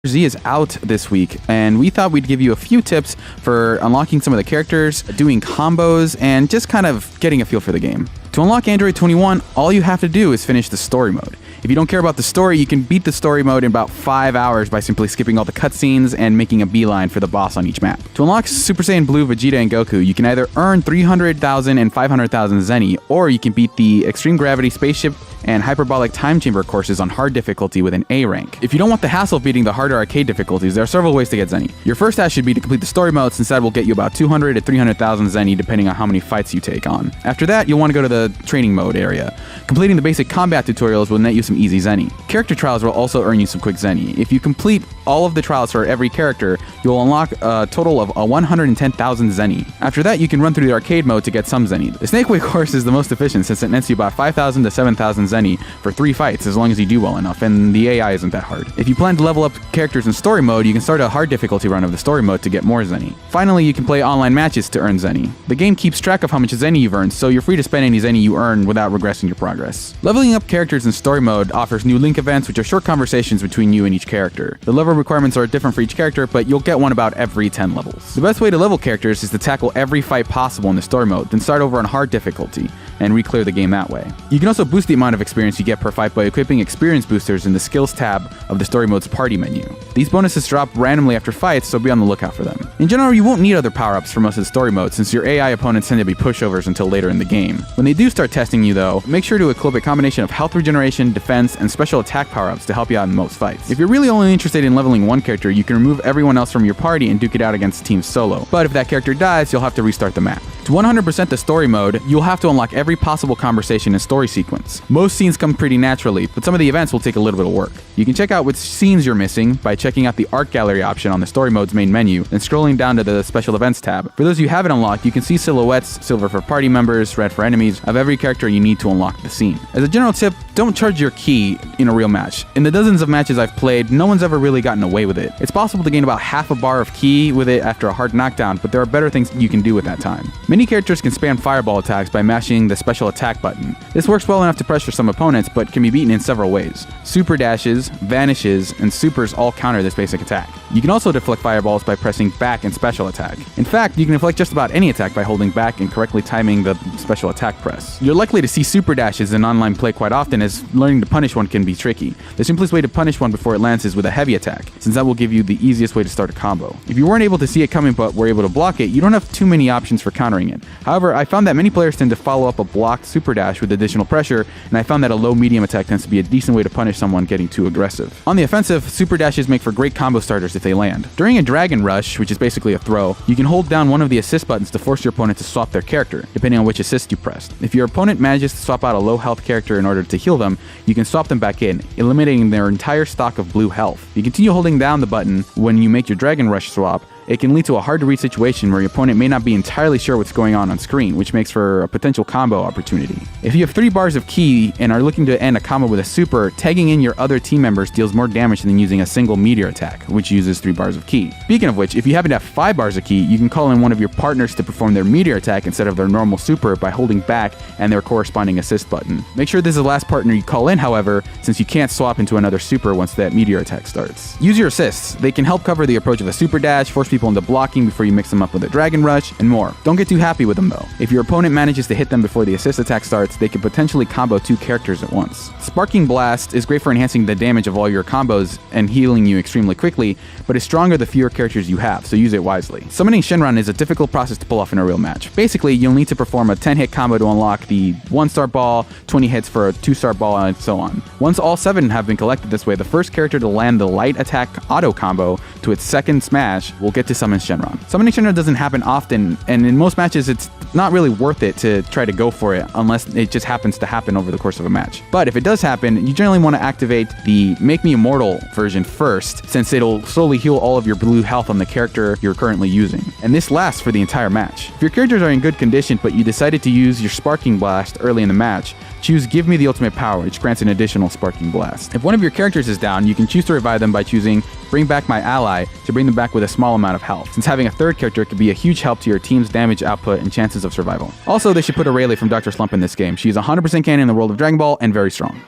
FighterZ is out this week, and we thought we'd give you a few tips for unlocking some of the characters, doing combos, and just kind of getting a feel for the game. To unlock Android 21, all you have to do is finish the story mode. If you don't care about the story, you can beat the story mode in about 5 hours by simply skipping all the cutscenes and making a beeline for the boss on each map. To unlock Super Saiyan Blue, Vegeta, and Goku, you can either earn 300,000 and 500,000 Zenny, or you can beat the Extreme Gravity Spaceship and Hyperbolic Time Chamber courses on hard difficulty with an A rank. If you don't want the hassle of beating the harder arcade difficulties, there are several ways to get Zenny. Your first task should be to complete the story mode, since that will get you about 200 to 300,000 Zenny depending on how many fights you take on. After that, you'll want to go to the training mode area. Completing the basic combat tutorials will net you some easy Zenny. Character trials will also earn you some quick Zenny. If you complete all of the trials for every character, you'll unlock a total of 110,000 Zenny. After that, you can run through the arcade mode to get some Zenny. The Snake Way course is the most efficient, since it nets you about 5,000 to 7,000 Zenny for 3 fights, as long as you do well enough, and the AI isn't that hard. If you plan to level up characters in story mode, you can start a hard difficulty run of the story mode to get more Zenny. Finally, you can play online matches to earn Zenny. The game keeps track of how much Zenny you've earned, so you're free to spend any Zenny you earn without regressing your progress. Leveling up characters in story mode offers new link events, which are short conversations between you and each character. The level requirements are different for each character, but you'll get one about every 10 levels. The best way to level characters is to tackle every fight possible in the story mode, then start over on hard difficulty, and re-clear the game that way. You can also boost the amount of experience you get per fight by equipping experience boosters in the skills tab of the story mode's party menu. These bonuses drop randomly after fights, so be on the lookout for them. In general, you won't need other power-ups for most of the story mode, since your AI opponents tend to be pushovers until later in the game. When they do start testing you though, make sure to equip a combination of health regeneration, defense, and special attack power-ups to help you out in most fights. If you're really only interested in leveling one character, you can remove everyone else from your party and duke it out against teams solo. But if that character dies, you'll have to restart the map. To 100% the story mode, you'll have to unlock every possible conversation and story sequence. Most scenes come pretty naturally, but some of the events will take a little bit of work. You can check out which scenes you're missing by checking out the art gallery option on the story mode's main menu, then scrolling down to the special events tab. For those you haven't unlocked, you can see silhouettes, silver for party members, red for enemies, of every character you need to unlock the scene. As a general tip, don't charge your key in a real match. In the dozens of matches I've played, no one's ever really gotten away with it. It's possible to gain about half a bar of key with it after a hard knockdown, but there are better things you can do with that time. Many characters can spam fireball attacks by mashing the special attack button. This works well enough to pressure some opponents, but can be beaten in several ways. Super dashes, vanishes, and supers all counter this basic attack. You can also deflect fireballs by pressing back and special attack. In fact, you can deflect just about any attack by holding back and correctly timing the special attack press. You're likely to see super dashes in online play quite often, as learning to punish one can be tricky. The simplest way to punish one before it lands is with a heavy attack, since that will give you the easiest way to start a combo. If you weren't able to see it coming but were able to block it, you don't have too many options for countering it. However, I found that many players tend to follow up a blocked super dash with additional pressure, and I found that a low-medium attack tends to be a decent way to punish someone getting too aggressive. On the offensive, super dashes make for great combo starters if they land. During a dragon rush, which is basically a throw, you can hold down one of the assist buttons to force your opponent to swap their character, depending on which assist you pressed. If your opponent manages to swap out a low health character in order to heal them, you can swap them back in, eliminating their entire stock of blue health. You continue holding down the button when you make your dragon rush swap. It can lead to a hard-to-read situation where your opponent may not be entirely sure what's going on screen, which makes for a potential combo opportunity. If you have 3 bars of ki and are looking to end a combo with a super, tagging in your other team members deals more damage than using a single meteor attack, which uses 3 bars of ki. Speaking of which, if you happen to have 5 bars of ki, you can call in one of your partners to perform their meteor attack instead of their normal super by holding back and their corresponding assist button. Make sure this is the last partner you call in, however, since you can't swap into another super once that meteor attack starts. Use your assists. They can help cover the approach of a super dash, force people into blocking before you mix them up with a dragon rush, and more. Don't get too happy with them though. If your opponent manages to hit them before the assist attack starts, they can potentially combo 2 characters at once. Sparking Blast is great for enhancing the damage of all your combos and healing you extremely quickly, but is stronger the fewer characters you have, so use it wisely. Summoning Shenron is a difficult process to pull off in a real match. Basically, you'll need to perform a 10-hit combo to unlock the 1-star ball, 20 hits for a 2-star ball, and so on. Once all 7 have been collected this way, the first character to land the light attack auto combo to its second smash will get to summon Shenron. Summoning Shenron doesn't happen often, and in most matches it's not really worth it to try to go for it unless it just happens to happen over the course of a match. But if it does happen, you generally want to activate the Make Me Immortal version first, since it'll slowly heal all of your blue health on the character you're currently using. And this lasts for the entire match. If your characters are in good condition but you decided to use your Sparking Blast early in the match, choose Give Me the Ultimate Power, which grants an additional Sparking Blast. If one of your characters is down, you can choose to revive them by choosing Bring Back My Ally to bring them back with a small amount of health, since having a third character could be a huge help to your team's damage output and chances of survival. Also, they should put Aurelia from Dr. Slump in this game. She's 100% canon in the world of Dragon Ball and very strong.